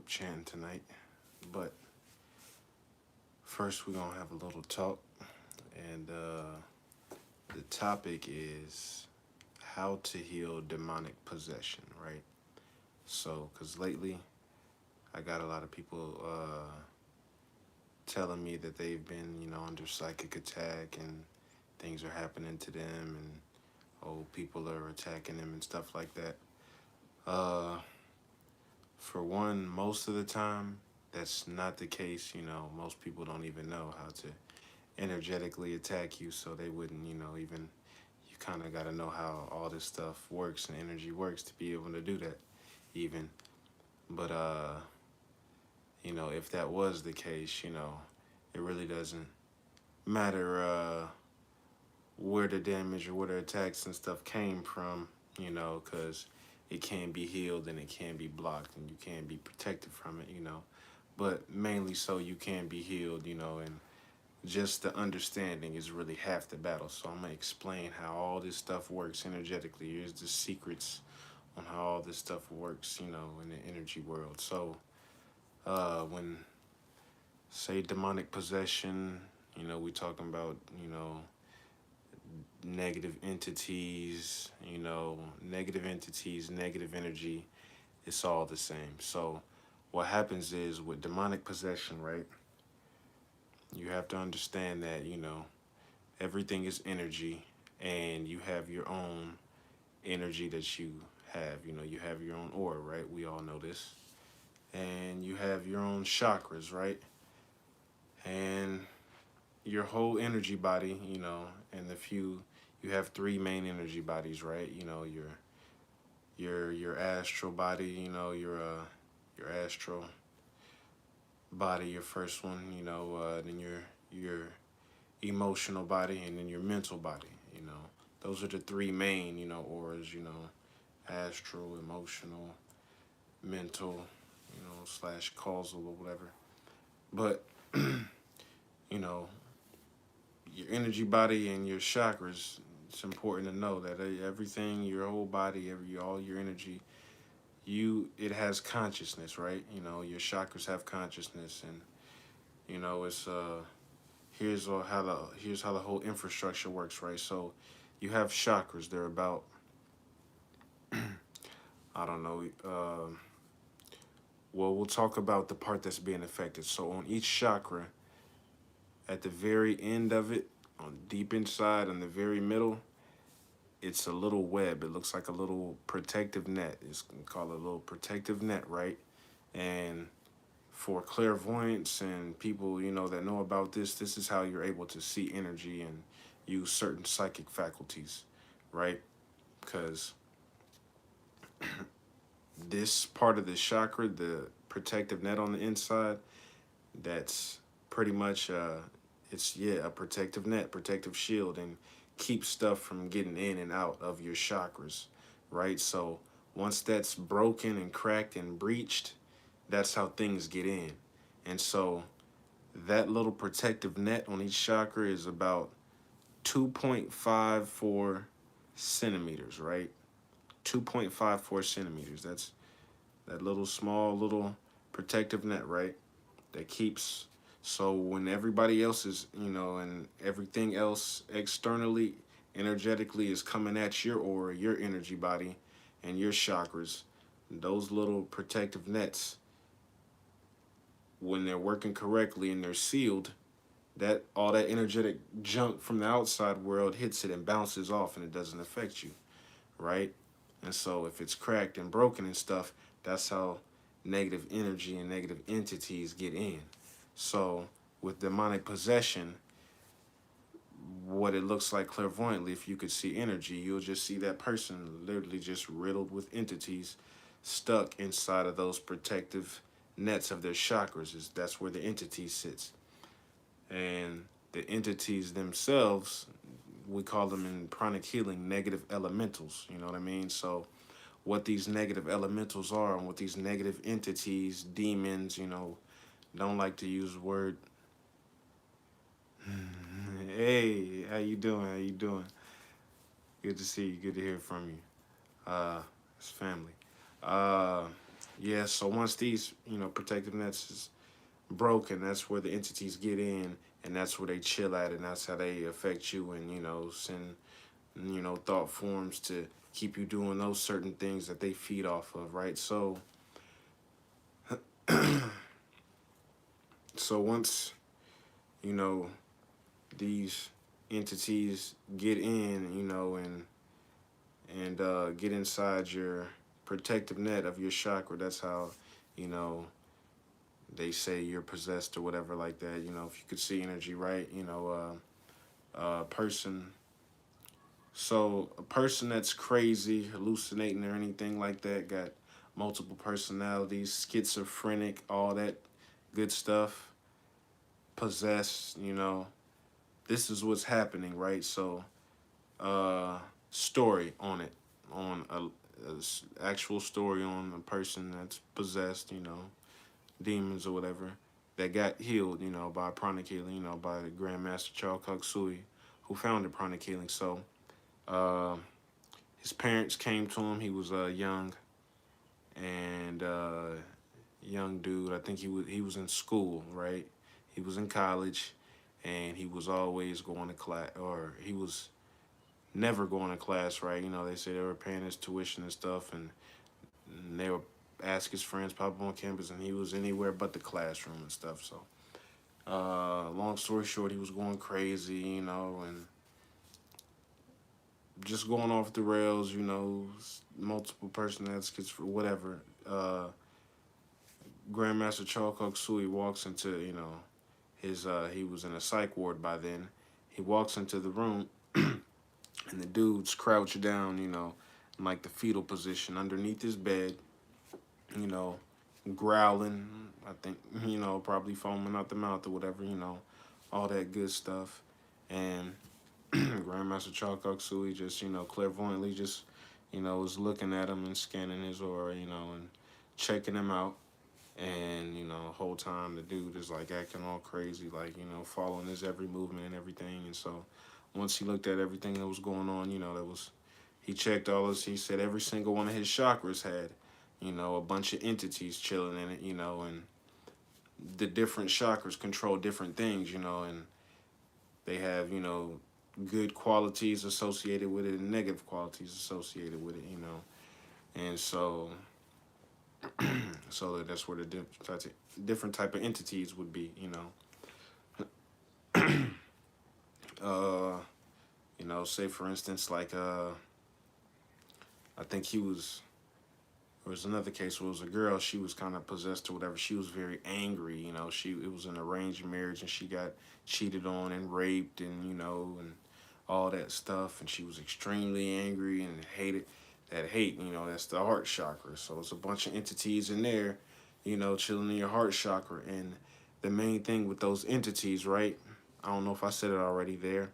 Chant tonight, but first we're gonna have a little talk, and the topic is how to heal demonic possession, right? So, cause lately I got a lot of people telling me that they've been, under psychic attack and things are happening to them, and people are attacking them and stuff like that. Uh, for one, most of the time, that's not the case. Most people don't even know how to energetically attack you, so they wouldn't, even. You kind of got to know how all this stuff works and energy works to be able to do that, even. But, if that was the case, it really doesn't matter where the damage or where the attacks and stuff came from, because it can be healed and it can be blocked and you can be protected from it. But mainly so you can be healed, and just the understanding is really half the battle. So I'm going to explain how all this stuff works energetically. Here's the secrets on how all this stuff works, in the energy world. So when, say, demonic possession, we talking about, negative entities, negative energy, it's all the same. So what happens is with demonic possession, right? You have to understand that, everything is energy and you have your own energy that you have. You have your own aura, right? We all know this. And you have your own chakras, right? And your whole energy body, and you have three main energy bodies, right? Your astral body, your astral body, your first one, then your emotional body, and then your mental body. Those are the three main, auras, astral, emotional, mental, slash causal or whatever. But, you know, your energy body and your chakras, it's important to know that everything, your whole body, all your energy, it has consciousness, right? Your chakras have consciousness, and it's here's how the whole infrastructure works, right? So you have chakras. They're about, I don't know. Well, we'll talk about the part that's being affected. So on each chakra, at the very end of it, on deep inside, in the very middle, it's a little web. It looks like a little protective net. It's called a little protective net, right? And for clairvoyance and people, that know about this is how you're able to see energy and use certain psychic faculties, right? Because this part of the chakra, the protective net on the inside, that's pretty much a protective net, protective shield, and keeps stuff from getting in and out of your chakras, right? So once that's broken and cracked and breached, that's how things get in. And so that little protective net on each chakra is about 2.54 centimeters, right? 2.54 centimeters. That's that little small little protective net, right? That keeps, so when everybody else is, and everything else externally, energetically is coming at your aura, your energy body, and your chakras, those little protective nets, when they're working correctly and they're sealed, that all that energetic junk from the outside world hits it and bounces off and it doesn't affect you, right? And so if it's cracked and broken and stuff, that's how negative energy and negative entities get in. So with demonic possession, what it looks like clairvoyantly, if you could see energy, you'll just see that person literally just riddled with entities stuck inside of those protective nets of their chakras. That's where the entity sits. And the entities themselves, we call them in pranic healing negative elementals, you know what I mean? So what these negative elementals are and what these negative entities, demons, don't like to use the word. Hey, how you doing? How you doing? Good to see you. Good to hear from you. It's family. Uh, Yeah, so once these, protective nets is broken, that's where the entities get in, and that's where they chill at, and that's how they affect you, and send thought forms to keep you doing those certain things that they feed off of, right? So once you know these entities get in, and get inside your protective net of your chakra, that's how you know they say you're possessed or whatever like that. If you could see energy, right? Person. So a person that's crazy, hallucinating, or anything like that, got multiple personalities, schizophrenic, all that good stuff, possessed. This is what's happening, right? So, story on it, on actual story on a person that's possessed, demons or whatever, that got healed, by pranic healing, by the Grandmaster Charles Kuksui, who founded pranic healing. So, uh, his parents came to him. He was young, and young dude. I think he was in school, right? He was in college, and he was always going to class, or he was never going to class, right? They say they were paying his tuition and stuff, and they would ask his friends pop up on campus, and he was anywhere but the classroom and stuff. So, long story short, he was going crazy, and just going off the rails, multiple personalities, whatever. Grandmaster Chalkok Sui walks into, his, he was in a psych ward by then. He walks into the room, and the dude's crouched down, in like the fetal position underneath his bed, you know, growling. I think, probably foaming out the mouth or whatever, all that good stuff. And Grandmaster Chalkok Sui just, clairvoyantly just, was looking at him and scanning his aura, and checking him out. And, the whole time the dude is like acting all crazy, like, following his every movement and everything. And so once he looked at everything that was going on, he checked all this, he said every single one of his chakras had, a bunch of entities chilling in it, and the different chakras control different things, and they have, good qualities associated with it and negative qualities associated with it, And so that's where the different type of entities would be, Uh, say for instance, like I think there was another case where it was a girl. She was kind of possessed or whatever. She was very angry. It was an arranged marriage, and she got cheated on and raped, and and all that stuff. And she was extremely angry and hated that hate. That's the heart chakra. So it's a bunch of entities in there, chilling in your heart chakra. And the main thing with those entities, right? I don't know if I said it already there.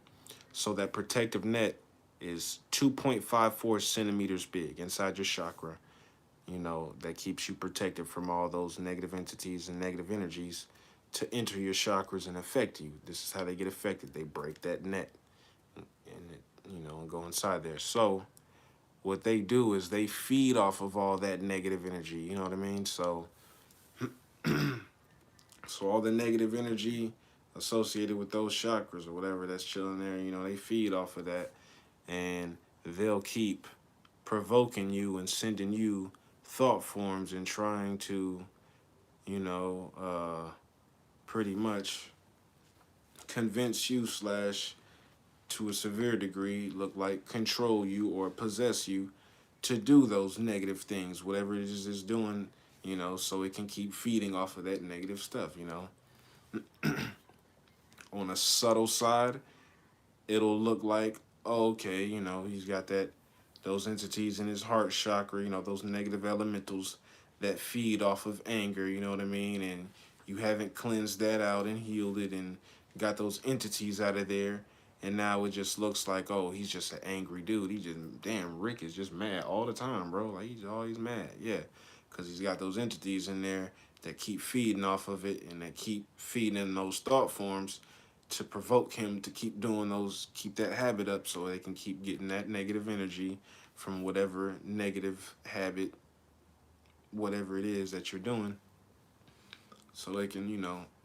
So that protective net is 2.54 centimeters big inside your chakra, that keeps you protected from all those negative entities and negative energies to enter your chakras and affect you. This is how they get affected. They break that net and go inside there. So what they do is they feed off of all that negative energy. You know what I mean? So all the negative energy associated with those chakras or whatever that's chilling there, they feed off of that, and they'll keep provoking you and sending you thought forms and trying to, you know, pretty much convince you slash to a severe degree look like control you or possess you to do those negative things, whatever it is it's doing, so it can keep feeding off of that negative stuff. On a subtle side, it'll look like, oh, okay, he's got those entities in his heart chakra, those negative elementals that feed off of anger, you know what I mean? And you haven't cleansed that out and healed it and got those entities out of there. And now it just looks like, oh, he's just an angry dude. He just, damn, Rick is just mad all the time, bro. Like, he's always mad. Yeah, because he's got those entities in there that keep feeding off of it and that keep feeding in those thought forms to provoke him to keep doing those, keep that habit up so they can keep getting that negative energy from whatever negative habit whatever it is that you're doing, so they can,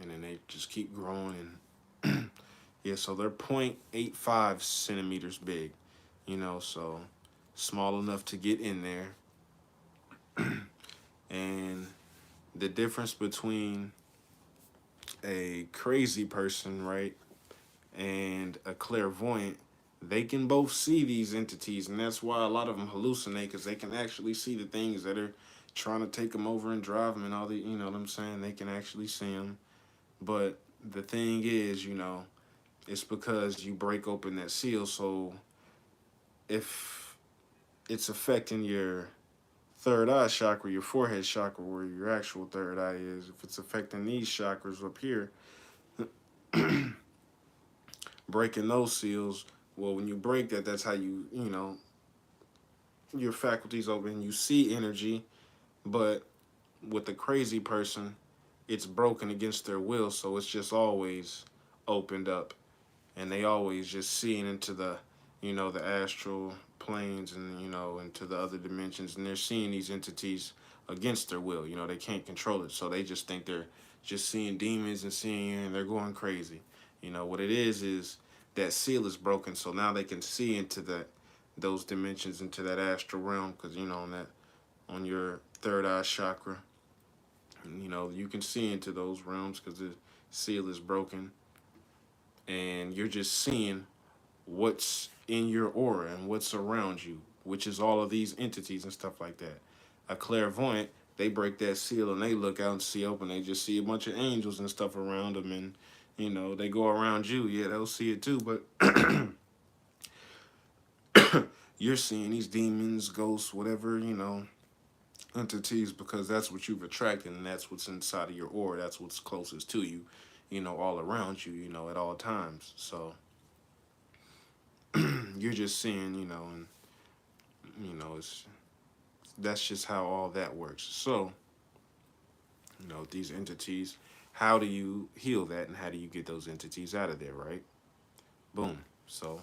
and then they just keep growing. And yeah, so they're 0.85 centimeters big, so small enough to get in there. And the difference between a crazy person, right, and a clairvoyant, they can both see these entities, and that's why a lot of them hallucinate, because they can actually see the things that are trying to take them over and drive them, and all the, you know what I'm saying? They can actually see them. But the thing is, it's because you break open that seal. So if it's affecting your third eye chakra, your forehead chakra, where your actual third eye is, if it's affecting these chakras up here, breaking those seals, well, when you break that, that's how your faculties open, you see energy. But with the crazy person, it's broken against their will, so it's just always opened up, and they always just seeing into the astral planes, and into the other dimensions, and they're seeing these entities against their will. They can't control it, so they just think they're just seeing demons and and they're going crazy. What it is that seal is broken, so now they can see into those dimensions, into that astral realm, because on your third eye chakra, you can see into those realms because the seal is broken, and you're just seeing what's in your aura and what's around you, which is all of these entities and stuff like that. A clairvoyant, they break that seal and they look out and see open. They just see a bunch of angels and stuff around them, and they go around you. Yeah, they'll see it too, but you're seeing these demons, ghosts, whatever, entities, because that's what you've attracted, and that's what's inside of your aura. That's what's closest to you, all around you, at all times. So you're just seeing, and it's that's just how all that works. So, these entities, how do you heal that, and how do you get those entities out of there, right? Boom. So,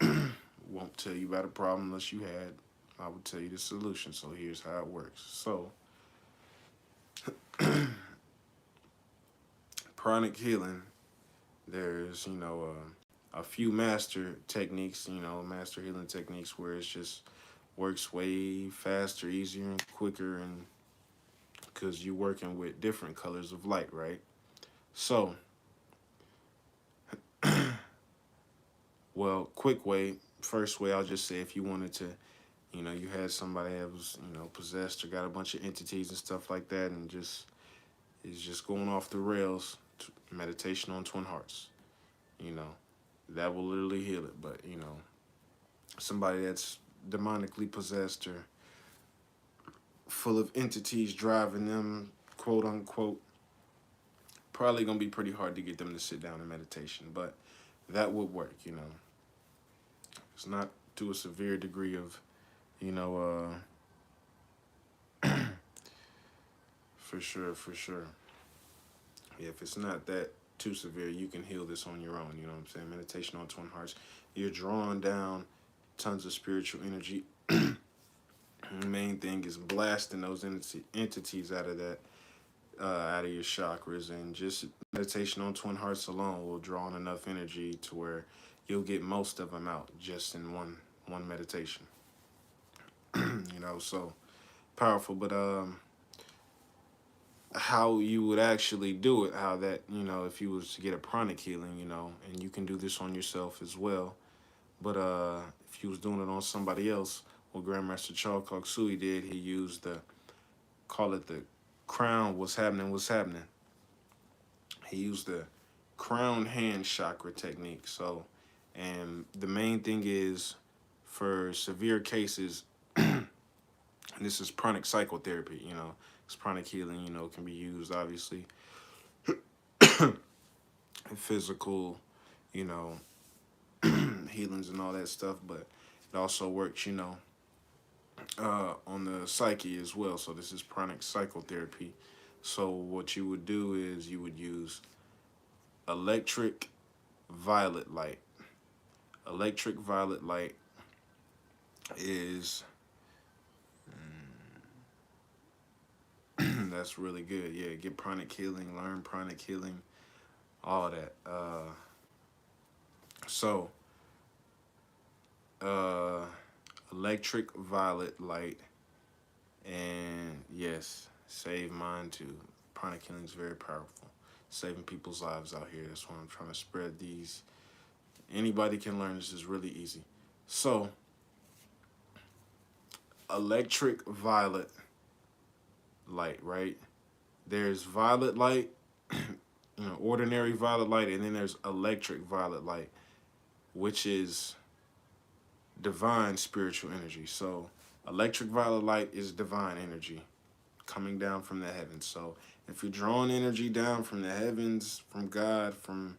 won't tell you about a problem unless you had. I would tell you the solution. So here's how it works. So, pranic healing, there's a few master techniques, master healing techniques, where it's just works way faster, easier, and quicker, and because you're working with different colors of light, right? So, well, quick way, first way, I'll just say, if you wanted to, you had somebody that was, possessed, or got a bunch of entities and stuff like that, and just is just going off the rails, meditation on twin hearts, you know, that will literally heal it. But, somebody that's demonically possessed or full of entities driving them, quote unquote, probably gonna be pretty hard to get them to sit down in meditation, but that would work. It's not to a severe degree of, for sure. Yeah, if it's not that too severe, you can heal this on your own. You know what I'm saying? Meditation on twin hearts, you're drawing down tons of spiritual energy. The main thing is blasting those entities out of that, out of your chakras, and just meditation on twin hearts alone will draw on enough energy to where you'll get most of them out just in one meditation. So powerful. But how you would actually do it, how that, if you was to get a pranic healing, and you can do this on yourself as well. But if you was doing it on somebody else, what Grandmaster Charles Koksui did, he used call it the crown, what's happening. He used the crown hand chakra technique. So, and the main thing is, for severe cases, and this is pranic psychotherapy, it's pranic healing, can be used, obviously, physical, healings and all that stuff, but it also works, on the psyche as well. So this is pranic psychotherapy. So what you would do is you would use electric violet light. Electric violet light is That's really good. Yeah, get pranic healing, learn pranic healing, all that. So, uh, electric violet light, and yes, save mine too. Pranic healing is very powerful, saving people's lives out here. That's why I'm trying to spread these. Anybody can learn this. Is really easy. So, electric violet light, right? There's violet light, ordinary violet light, and then there's electric violet light, which is divine spiritual energy. So, electric violet light is divine energy coming down from the heavens. So, if you're drawing energy down from the heavens, from God, from,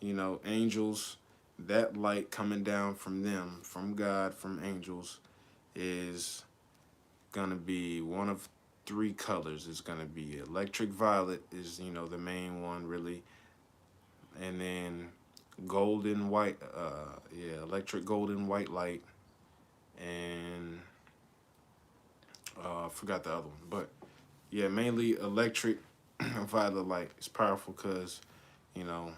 angels, that light coming down from them, from God, from angels, is gonna be one of three colors. It's gonna be electric violet is the main one really, and then golden white, electric golden white light, and I forgot the other one, but yeah, mainly electric violet light is powerful because you know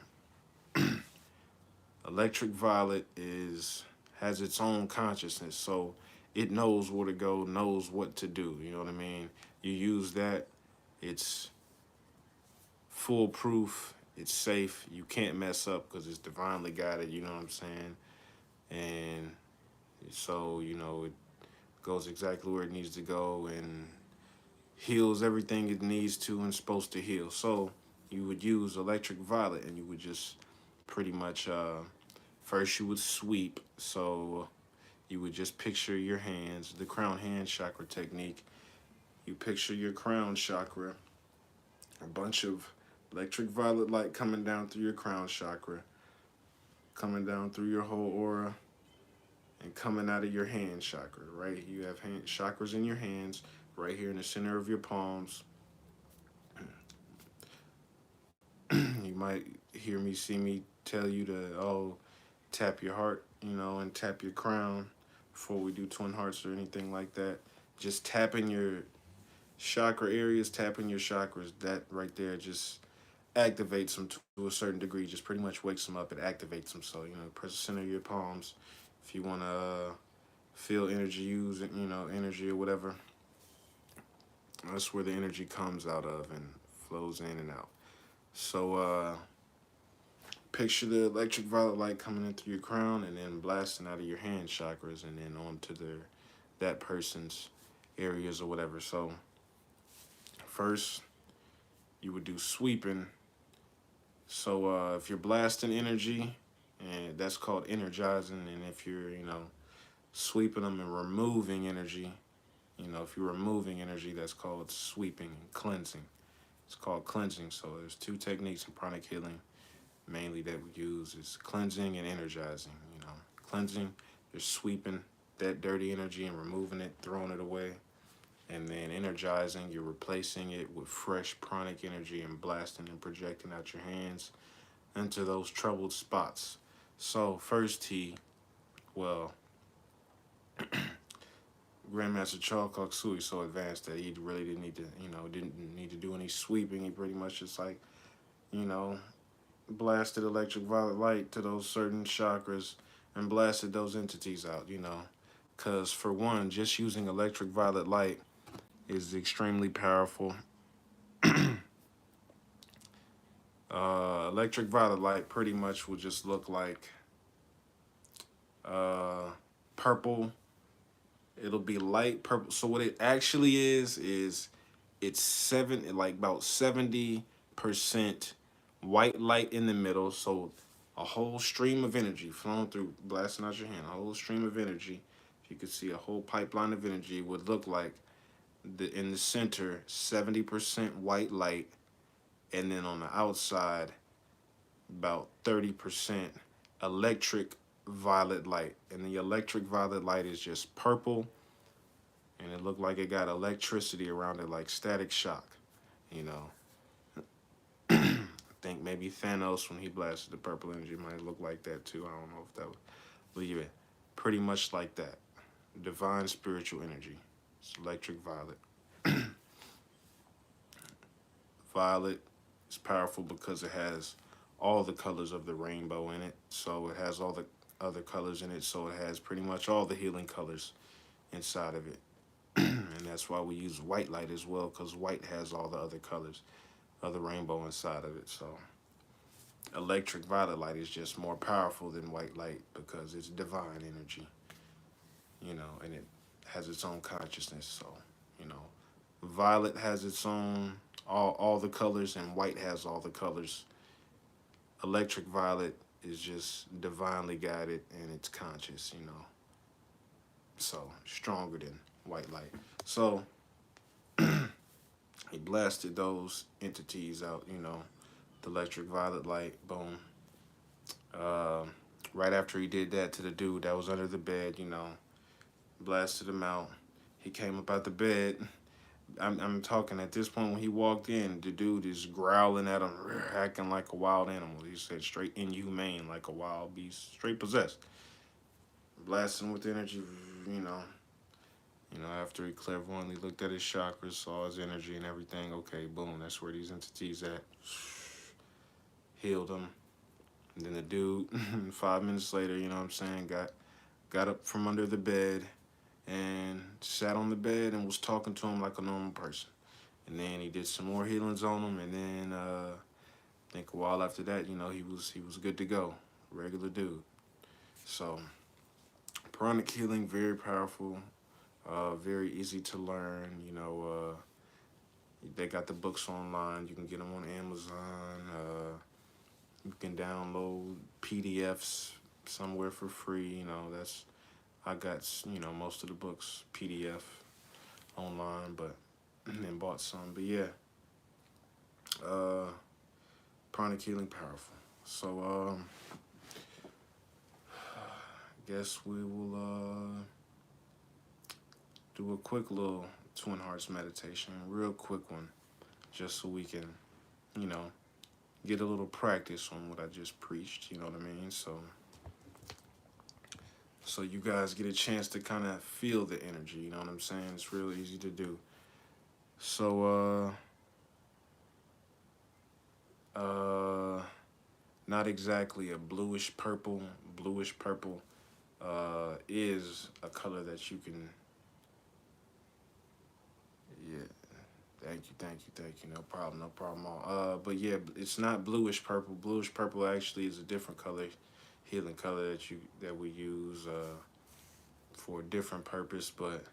electric violet is has its own consciousness, so it knows where to go, knows what to do. You know what I mean? You use that, it's foolproof, it's safe. You can't mess up because it's divinely guided. You know what I'm saying? And so it goes exactly where it needs to go and heals everything it needs to and supposed to heal. So you would use electric violet, and you would just pretty much first you would sweep. So you would just picture your hands, the crown hand chakra technique. You picture your crown chakra, a bunch of electric violet light coming down through your crown chakra, coming down through your whole aura, and coming out of your hand chakra, right? You have hand chakras in your hands, right here in the center of your palms. You might hear me, see me tell you to, tap your heart, and tap your crown before we do twin hearts or anything like that. Just tapping your chakra areas, tapping your chakras, that right there just activates them to a certain degree. Just pretty much wakes them up. It activates them. So, press the center of your palms. If you want to feel energy, use it, energy or whatever. That's where the energy comes out of and flows in and out. So, picture the electric violet light coming in through your crown and then blasting out of your hand chakras and then onto that person's areas or whatever. So, first, you would do sweeping. So, if you're blasting energy, and that's called energizing, and if you're, sweeping them and removing energy, if you're removing energy, that's called sweeping and cleansing. It's called cleansing. So, there's two techniques in pranic healing mainly that we use is cleansing and energizing. Cleansing, you're sweeping that dirty energy and removing it, throwing it away. And then energizing, you're replacing it with fresh pranic energy and blasting and projecting out your hands into those troubled spots. So first well, Grandmaster Charles Koksui is so advanced that he really didn't need to do any sweeping. He pretty much just you know, blasted electric violet light to those certain chakras and blasted those entities out, Because for one, just using electric violet light is extremely powerful. Electric violet light pretty much will just look like purple. It'll be light purple. So what it actually is it's about 70% white light in the middle. So a whole stream of energy flowing through, blasting out your hand. A whole stream of energy. If you could see a whole pipeline of energy, would look like in the center 70% white light, and then on the outside about 30% electric violet light. And the electric violet light is just purple, and it looked like it got electricity around it, like static shock. I think maybe Thanos, when he blasted the purple energy, might look like that too. I don't know if that would leave it. Pretty much like that. Divine spiritual energy. It's electric violet. Violet is powerful because it has all the colors of the rainbow in it. So it has all the other colors in it. So it has pretty much all the healing colors inside of it. And that's why we use white light as well, because white has all the other colors of the rainbow inside of it. So electric violet light is just more powerful than white light because it's divine energy, and it has its own consciousness. So, you know, violet has its own all the colors, and white has all the colors. Electric violet is just divinely guided and it's conscious, so stronger than white light. So he blasted those entities out, the electric violet light, boom. Uh, right after he did that to the dude that was under the bed, blasted him out. He came up out the bed. I'm talking at this point when he walked in, the dude is growling at him, acting like a wild animal. He said straight inhumane, like a wild beast, straight possessed. Blasting with energy, you know. After he clairvoyantly looked at his chakras, saw his energy and everything, okay, boom, that's where these entities at. Healed him. And then the dude, 5 minutes later, got up from under the bed and sat on the bed and was talking to him like a normal person. And then he did some more healings on him, and then I think a while after that, he was good to go, regular dude. So pranic healing, very powerful, very easy to learn. They got the books online. You can get them on Amazon. You can download PDFs somewhere for free. I got most of the books PDF online, but and bought some. But yeah, pranic healing powerful. So guess we will do a quick little Twin Hearts meditation, real quick one, just so we can, get a little practice on what I just preached. You know what I mean? So you guys get a chance to kind of feel the energy. You know what I'm saying? It's real easy to do. So not exactly a bluish purple. Bluish purple is a color that you can. Yeah. Thank you. No problem at all. But yeah, it's not bluish purple. Bluish purple actually is a different color, healing color that we use for a different purpose. But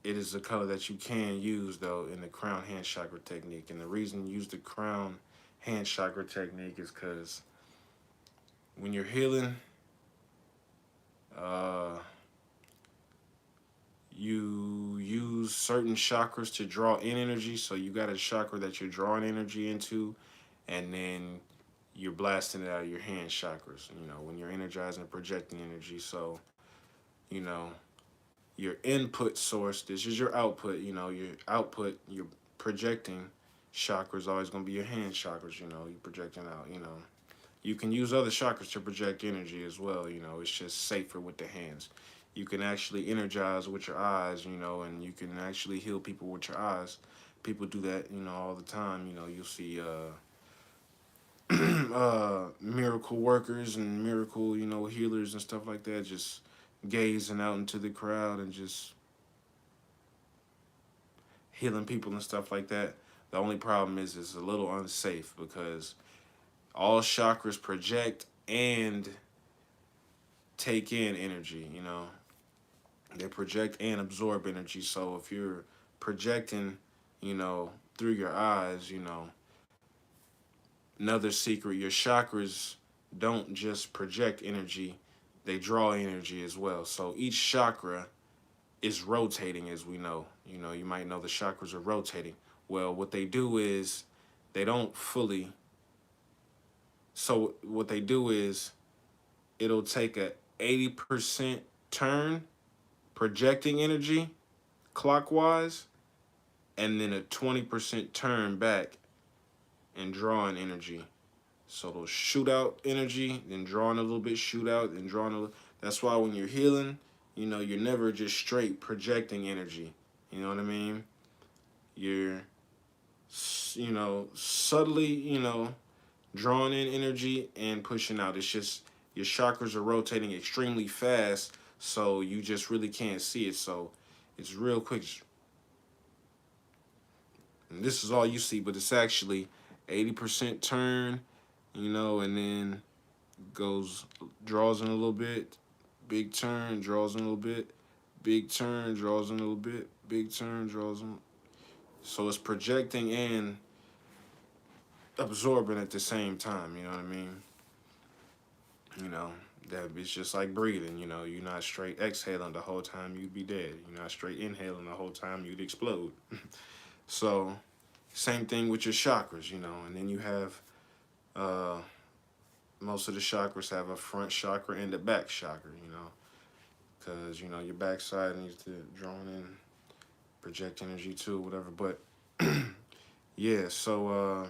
it is a color that you can use though in the crown hand chakra technique. And the reason you use the crown hand chakra technique is because when you're healing, you use certain chakras to draw in energy. So you got a chakra that you're drawing energy into, and then you're blasting it out of your hand chakras, when you're energizing and projecting energy. So, your input source, this is your output, your output, your projecting chakra is always going to be your hand chakras, you're projecting out, You can use other chakras to project energy as well, it's just safer with the hands. You can actually energize with your eyes, and you can actually heal people with your eyes. People do that, all the time. You'll see miracle workers and miracle, healers and stuff like that, just gazing out into the crowd and just healing people and stuff like that. The only problem is it's a little unsafe because all chakras project and take in energy, They project and absorb energy. So if you're projecting, through your eyes, another secret, your chakras don't just project energy, they draw energy as well. So each chakra is rotating, as we know. You might know the chakras are rotating. Well, what they do is they don't fully. So what they do is it'll take a 80% turn projecting energy clockwise, and then a 20% turn back and drawing energy. So they'll shoot out energy, then drawing a little bit, shoot out, then drawing a little. That's why when you're healing, you're never just straight projecting energy. You know what I mean? You're, subtly, drawing in energy and pushing out. It's just your chakras are rotating extremely fast, so you just really can't see it. So it's real quick. And this is all you see, but it's actually 80% turn, and then goes, draws in a little bit, big turn, draws in a little bit, big turn, draws in a little bit, big turn, draws in. So it's projecting and absorbing at the same time, you know what I mean? You know, that it's just like breathing, you're not straight exhaling the whole time, you'd be dead. You're not straight inhaling the whole time, you'd explode. So, same thing with your chakras, and then you have, uh, most of the chakras have a front chakra and a back chakra, because, your backside needs to draw in, project energy too, whatever. But, yeah, so,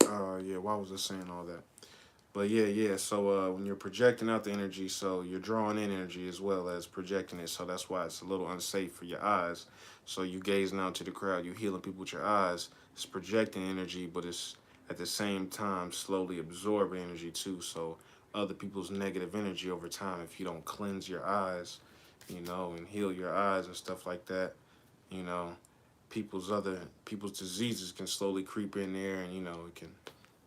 yeah, why was I saying all that? But yeah. So when you're projecting out the energy, so you're drawing in energy as well as projecting it. So that's why it's a little unsafe for your eyes. So you gazing out to the crowd, you healing people with your eyes. It's projecting energy, but it's at the same time slowly absorbing energy too. So other people's negative energy over time, if you don't cleanse your eyes, and heal your eyes and stuff like that, you know, people's diseases can slowly creep in there, and it can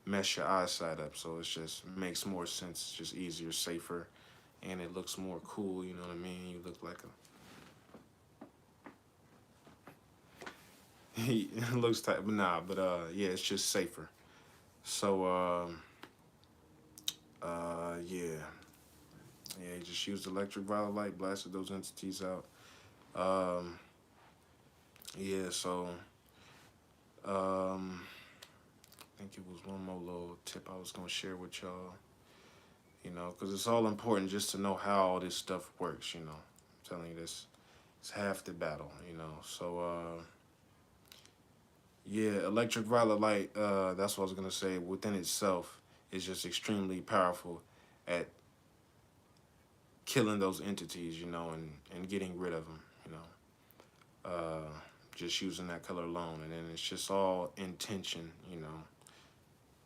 mess your eyesight up. So it just makes more sense. It's just easier, safer, and it looks more cool. You know what I mean? You look like a. It looks tight, but nah. But yeah, it's just safer. So yeah. Just used electric violet light, blasted those entities out. Um, yeah. So I think it was one more little tip I was gonna share with y'all. Because it's all important just to know how all this stuff works. I'm telling you this. It's half the battle. So yeah, electric violet light. That's what I was gonna say. Within itself, is just extremely powerful at killing those entities. And getting rid of them. Uh, just using that color alone, and then it's just all intention.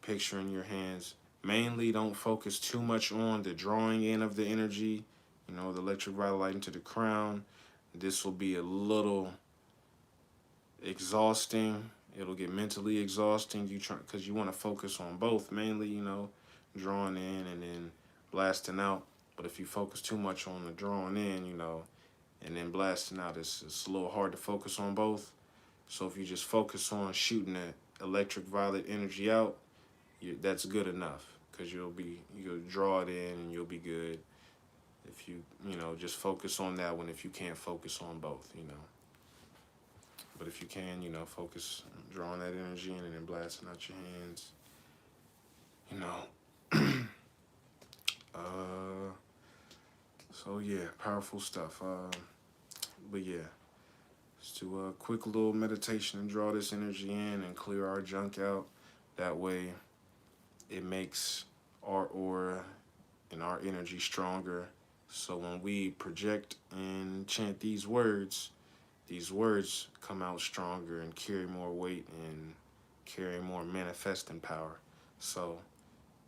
Picture in your hands. Mainly, don't focus too much on the drawing in of the energy. The electric violet light into the crown. This will be a little exhausting. It'll get mentally exhausting. Because you want to focus on both. Mainly, drawing in and then blasting out. But if you focus too much on the drawing in, and then blasting out, it's a little hard to focus on both. So if you just focus on shooting that electric violet energy out, that's good enough, because you'll draw it in and you'll be good. If you just focus on that one, if you can't focus on both. But if you can, focus on drawing that energy in and then blasting out your hands. So yeah, powerful stuff. But yeah, just do a quick little meditation and draw this energy in and clear our junk out. That way, it makes our aura and our energy stronger. So when we project and chant these words come out stronger and carry more weight and carry more manifesting power. So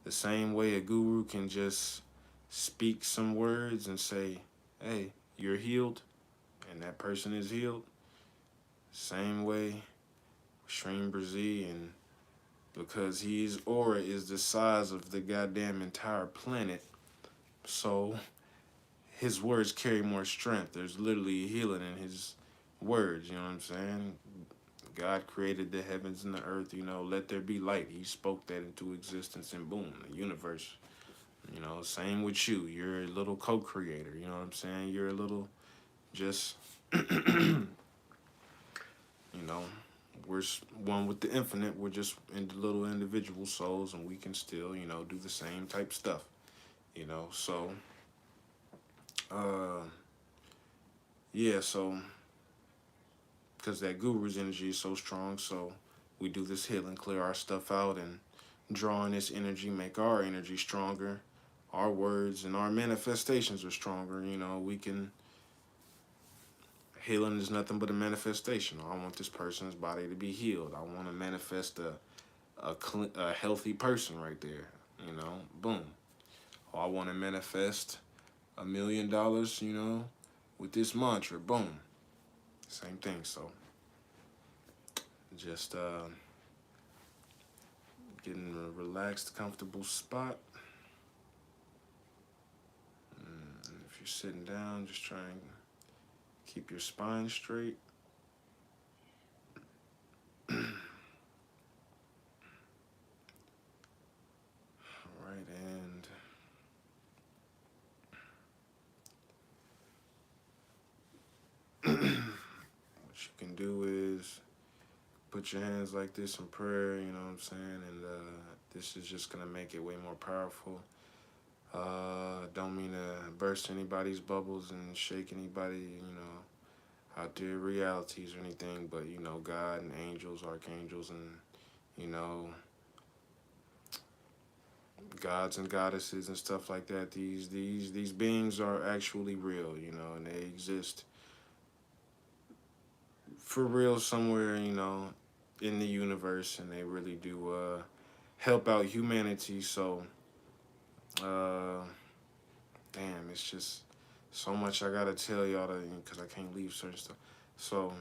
the same way a guru can just speak some words and say, hey, you're healed, and that person is healed. Same way Shreem Brzee, and because his aura is the size of the goddamn entire planet, so his words carry more strength. There's literally healing in his words, you know what I'm saying? God created the heavens and the earth, let there be light. He spoke that into existence, and boom, the universe. Same with you. You're a little co-creator, you know what I'm saying? You're a little just, we're one with the infinite. We're just little individual souls, and we can still, do the same type stuff, So, yeah, so, because that guru's energy is so strong, so we do this healing, clear our stuff out, and drawing this energy, make our energy stronger. Our words and our manifestations are stronger. We can Healing is nothing but a manifestation. I want this person's body to be healed. I want to manifest a healthy person right there. You know, boom. Or I want to manifest $1 million, with this mantra. Boom. Same thing. So just get in a relaxed, comfortable spot. And if you're sitting down, just try and keep your spine straight. All right, and what you can do is put your hands like this in prayer, you know what I'm saying? And this is just going to make it way more powerful. Don't mean to burst anybody's bubbles and shake anybody, out there realities or anything, but, God and angels, archangels, and, gods and goddesses and stuff like that, these beings are actually real, and they exist for real somewhere, in the universe, and they really do help out humanity. So, damn, it's just so much I gotta tell y'all because I can't leave certain stuff. So,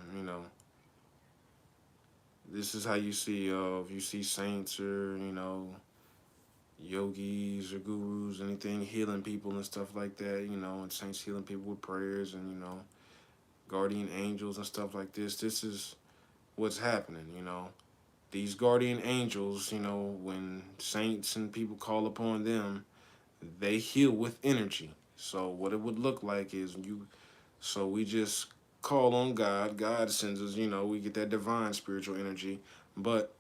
this is how you see, if you see saints or, yogis or gurus, anything healing people and stuff like that, and saints healing people with prayers and, guardian angels and stuff like this. This is what's happening, These guardian angels, when saints and people call upon them, they heal with energy. So what it would look like is so we just call on God. God sends us, we get that divine spiritual energy. But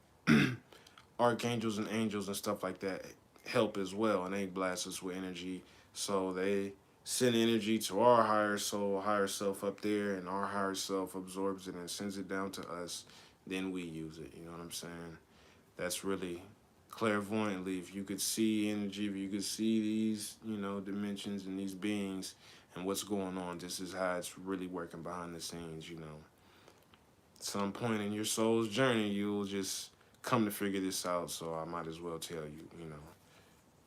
archangels and angels and stuff like that help as well, and they blast us with energy. So they send energy to our higher self up there, and our higher self absorbs it and sends it down to us. Then we use it. You know what I'm saying? That's really clairvoyantly. If you could see energy, if you could see these, dimensions and these beings and what's going on, this is how it's really working behind the scenes. At some point in your soul's journey, you'll just come to figure this out. So I might as well tell you,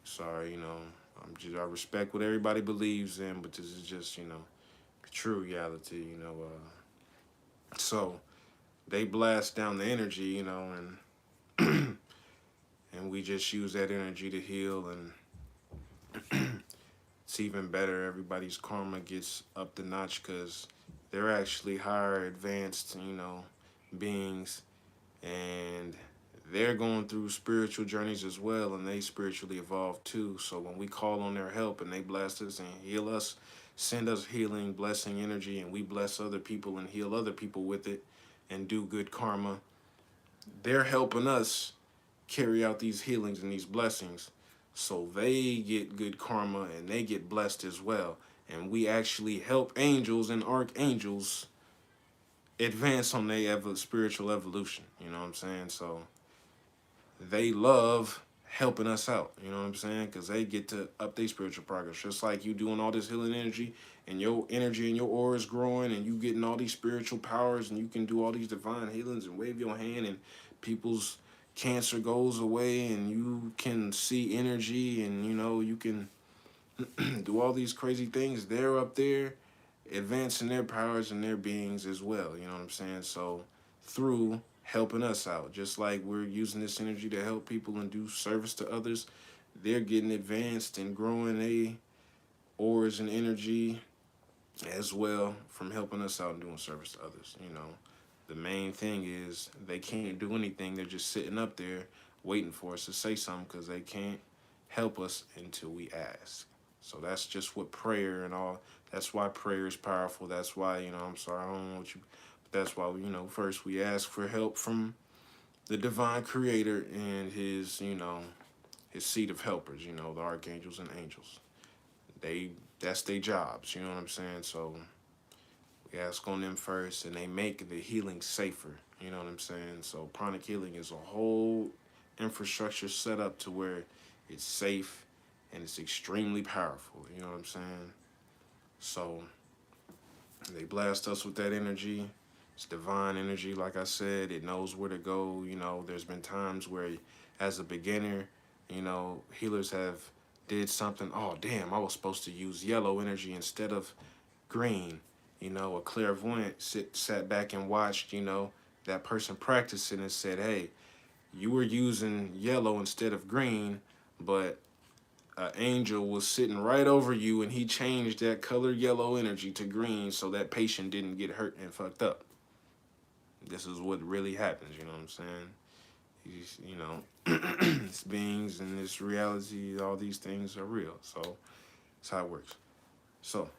sorry, I respect what everybody believes in, but this is just, true reality, So they blast down the energy, and and we just use that energy to heal, and it's even better. Everybody's karma gets up the notch because they're actually higher advanced, beings, and they're going through spiritual journeys as well, and they spiritually evolve too. So when we call on their help and they bless us and heal us, send us healing, blessing energy, and we bless other people and heal other people with it and do good karma, they're helping us carry out these healings and these blessings. So they get good karma and they get blessed as well. And we actually help angels and archangels advance on their spiritual evolution. You know what I'm saying? So they love helping us out, you know what I'm saying? Because they get to up their spiritual progress. Just like you doing all this healing energy, and your energy and your aura is growing, and you getting all these spiritual powers, and you can do all these divine healings and wave your hand, and people's cancer goes away, and you can see energy, and, you can do all these crazy things. They're up there advancing their powers and their beings as well, you know what I'm saying? So through helping us out, just like we're using this energy to help people and do service to others, they're getting advanced and growing their auras and energy as well from helping us out and doing service to others. The main thing is they can't do anything. They're just sitting up there waiting for us to say something because they can't help us until we ask. So that's just what prayer and all, that's why prayer is powerful. That's why, I'm sorry, I don't know what you, but that's why, first we ask for help from the divine creator and his, his seat of helpers, the archangels and angels. That's their jobs, you know what I'm saying? So we ask on them first, and they make the healing safer, you know what I'm saying? So pranic healing is a whole infrastructure set up to where it's safe and it's extremely powerful, you know what I'm saying? So They blast us with that energy. It's divine energy, like I said. It knows where to go. There's been times where, as a beginner, healers have did something. Oh, damn! I was supposed to use yellow energy instead of green. A clairvoyant sat back and watched. That person practicing and said, "Hey, you were using yellow instead of green, but an angel was sitting right over you and he changed that color yellow energy to green so that patient didn't get hurt and fucked up." This is what really happens, you know what I'm saying? These beings and this reality, all these things are real. So that's how it works. So,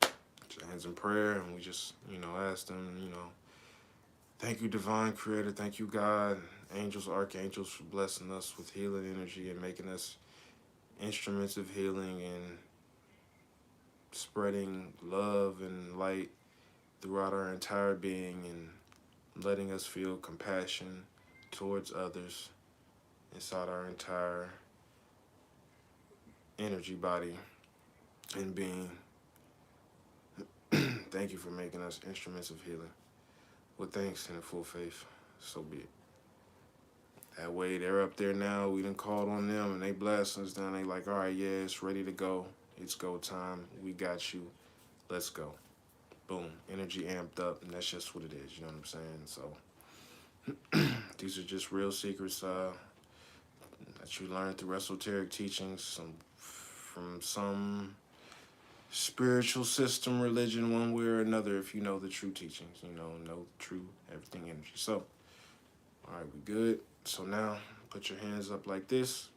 put your hands in prayer and we just, ask them, thank you, divine creator. Thank you, God, angels, archangels, for blessing us with healing energy and making us instruments of healing and spreading love and light throughout our entire being and letting us feel compassion towards others inside our entire energy body and being. Thank you for making us instruments of healing. With thanks and in full faith, so be it. That way they're up there now, we done called on them and they blessed us down. They like, all right, yeah, it's ready to go. It's go time. We got you. Let's go. Boom. Energy amped up, and that's just what it is, you know what I'm saying? So these are just real secrets that you learn through esoteric teachings from some spiritual system, religion, one way or another, if you know the true teachings, know the true everything energy. So, all right, we good. So now, put your hands up like this.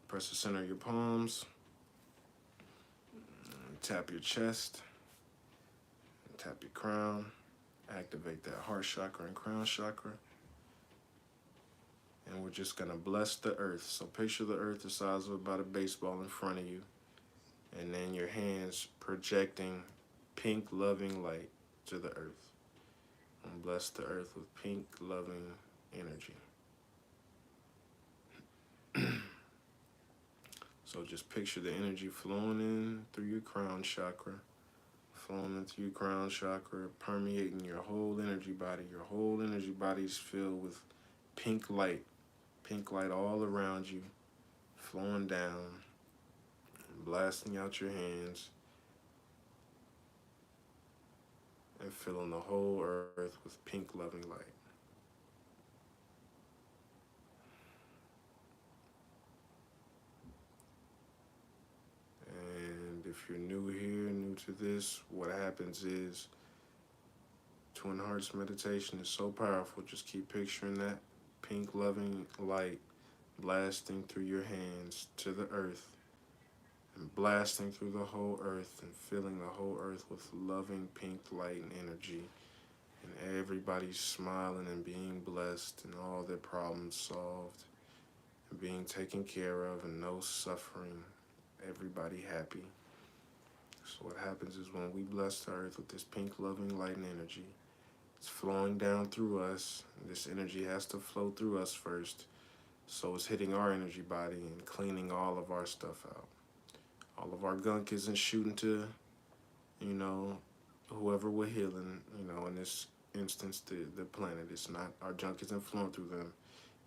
Press the center of your palms. Tap your chest. Tap your crown. Activate that heart chakra and crown chakra. And we're just going to bless the earth. So picture the earth the size of about a baseball in front of you. And then your hands projecting pink loving light to the earth. And bless the earth with pink loving energy. So just picture the energy flowing in through your crown chakra. Flowing in through your crown chakra, permeating your whole energy body. Your whole energy body is filled with pink light. Pink light all around you. Flowing down. Blasting out your hands. And filling the whole earth with pink loving light. And if you're new here, new to this, what happens is Twin Hearts meditation is so powerful. Just keep picturing that pink loving light blasting through your hands to the earth and blasting through the whole earth and filling the whole earth with loving pink light and energy. And everybody's smiling and being blessed and all their problems solved and being taken care of and no suffering. Everybody happy. So what happens is when we bless the earth with this pink loving light and energy, it's flowing down through us. This energy has to flow through us first. So it's hitting our energy body and cleaning all of our stuff out. All of our gunk isn't shooting to, whoever we're healing, in this instance, the planet. It's not, our junk isn't flowing through them.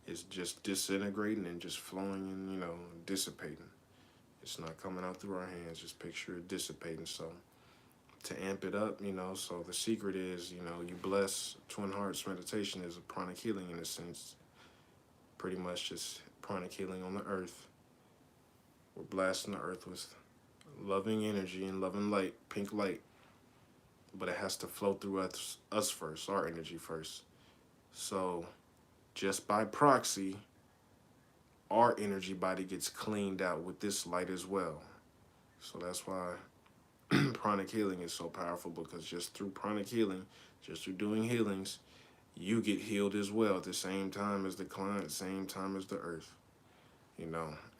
It's just disintegrating and just flowing and, dissipating. It's not coming out through our hands. Just picture it dissipating. So to amp it up, so the secret is, you bless. Twin Hearts meditation is a pranic healing in a sense. Pretty much just pranic healing on the earth. We're blasting the earth with loving energy and loving light, pink light. But it has to flow through us first, our energy first. So just by proxy, our energy body gets cleaned out with this light as well. So that's why pranic healing is so powerful, because just through pranic healing, just through doing healings, you get healed as well at the same time as the client, same time as the earth.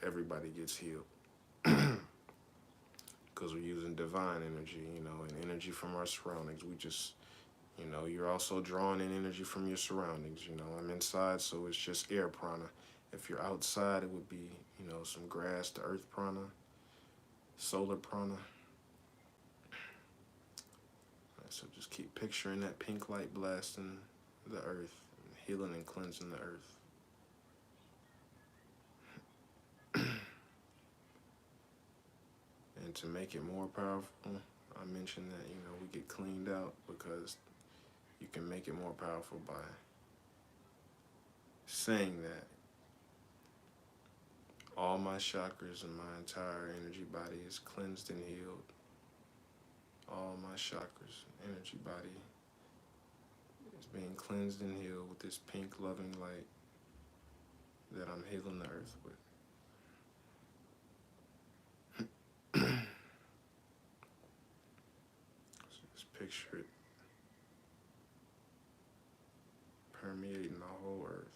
Everybody gets healed. Because we're using divine energy, and energy from our surroundings. We just, you're also drawing in energy from your surroundings. I'm inside, so it's just air prana. If you're outside, it would be, some grass to earth prana, solar prana. So just keep picturing that pink light blasting the earth, healing and cleansing the earth. And to make it more powerful, I mentioned that, we get cleaned out because you can make it more powerful by saying that all my chakras and my entire energy body is cleansed and healed. All my chakras, energy body is being cleansed and healed with this pink loving light that I'm healing the earth with. So just picture it permeating the whole earth.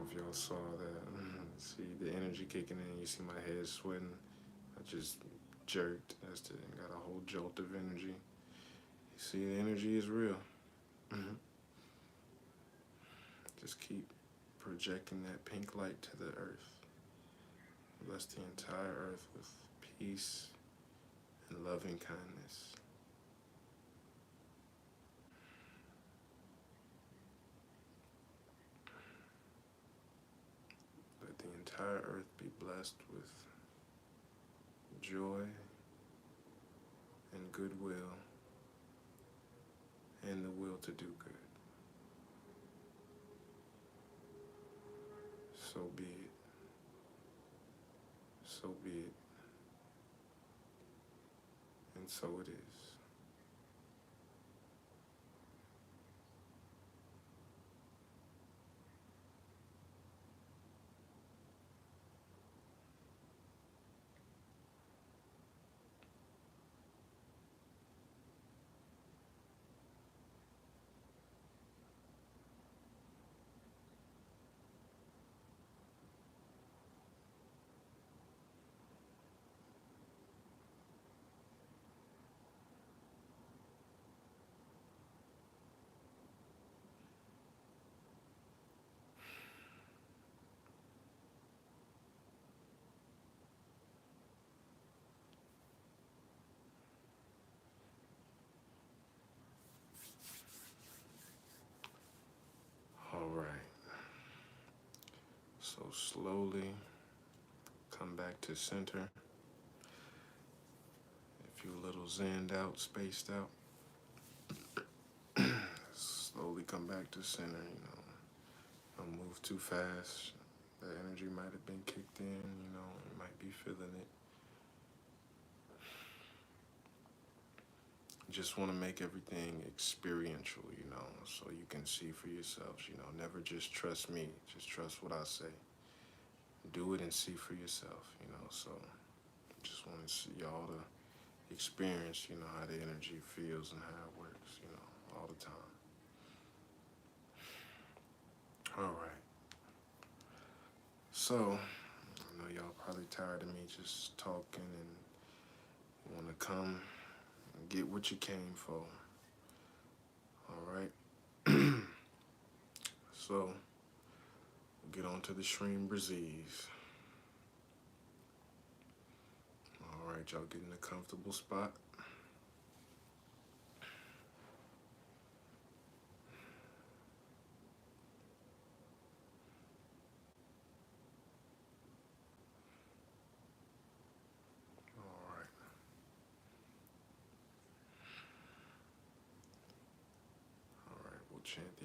If y'all saw that, see the energy kicking in, you see my head sweating. I just jerked. Got a whole jolt of energy. You see, the energy is real. Just keep projecting that pink light to the earth. Bless the entire earth with peace and loving kindness. Let the entire earth be blessed with joy and goodwill and the will to do good. So be it. So be it. And so it is. All right. So slowly come back to center. If you're a little zenned out, spaced out, slowly come back to center, Don't move too fast. The energy might have been kicked in, you might be feeling it. Just want to make everything experiential, so you can see for yourselves, never just trust me, just trust what I say. Do it and see for yourself, so just want to see y'all to experience, how the energy feels and how it works, all the time. All right. So, I know y'all probably tired of me just talking and want to come and get what you came for. All right. So, we'll get on to the Shreem Brzees. All right, y'all get in a comfortable spot.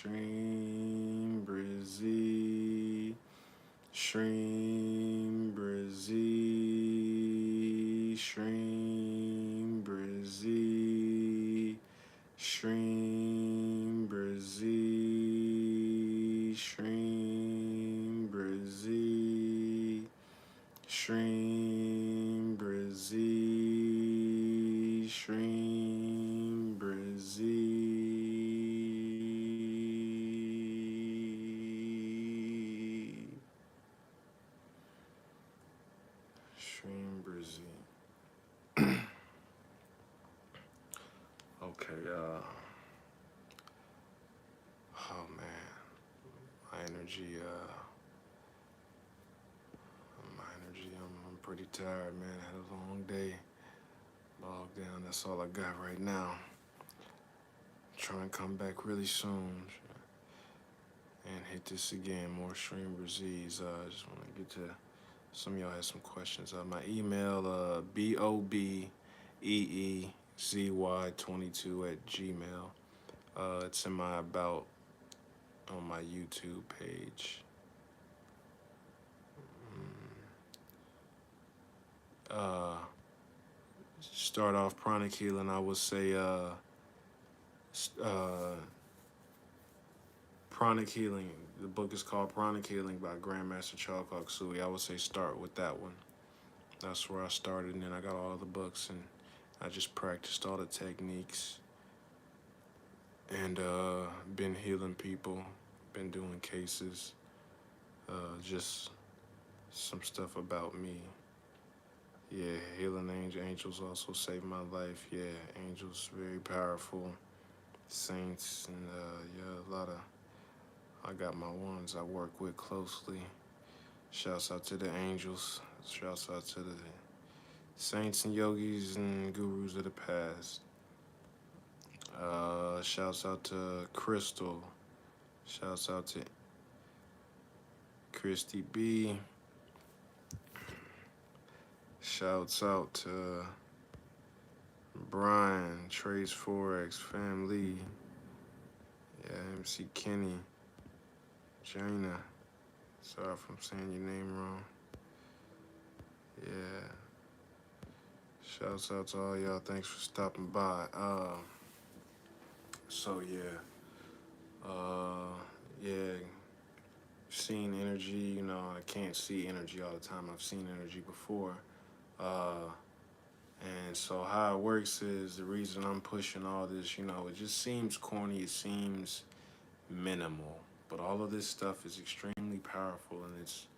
Shreem Brzee. Shreem Brzee. Shreem Brzee. Shreem Brzee. Shreem Brzee. Shreem Brzee. Shreem Brzee. Shreem Brzee. Okay, oh man, my energy, I'm pretty tired, man. I had a long day, bogged down. That's all I got right now. Try and come back really soon and hit this again. More Shreem Brzees. Just want to get to some of y'all had some questions. My email, BOBEEZY22 it's in my about on my YouTube page. Start off pranic healing. I would say pranic healing. The book is called Pranic Healing by Grandmaster Chalkok Sui. I would say start with that one. That's where I started, and then I got all the books, and I just practiced all the techniques, and been healing people, been doing cases, just some stuff about me. Yeah, healing angels also saved my life. Yeah, angels very powerful. Saints and yeah, a lot of. I got my ones I work with closely. Shouts out to the angels. Shouts out to the saints and yogis and gurus of the past. Shouts out to Crystal. Shouts out to Christy B. Shouts out to Brian, Trace Forex, Family. Yeah, MC Kenny. Jaina. Sorry if I'm saying your name wrong. Yeah. Shouts out to all y'all. Thanks for stopping by. So yeah. Yeah. Seeing energy, you know, I can't see energy all the time. I've seen energy before. And so how it works is the reason I'm pushing all this, you know, it just seems corny, it seems minimal. But all of this stuff is extremely powerful, and it's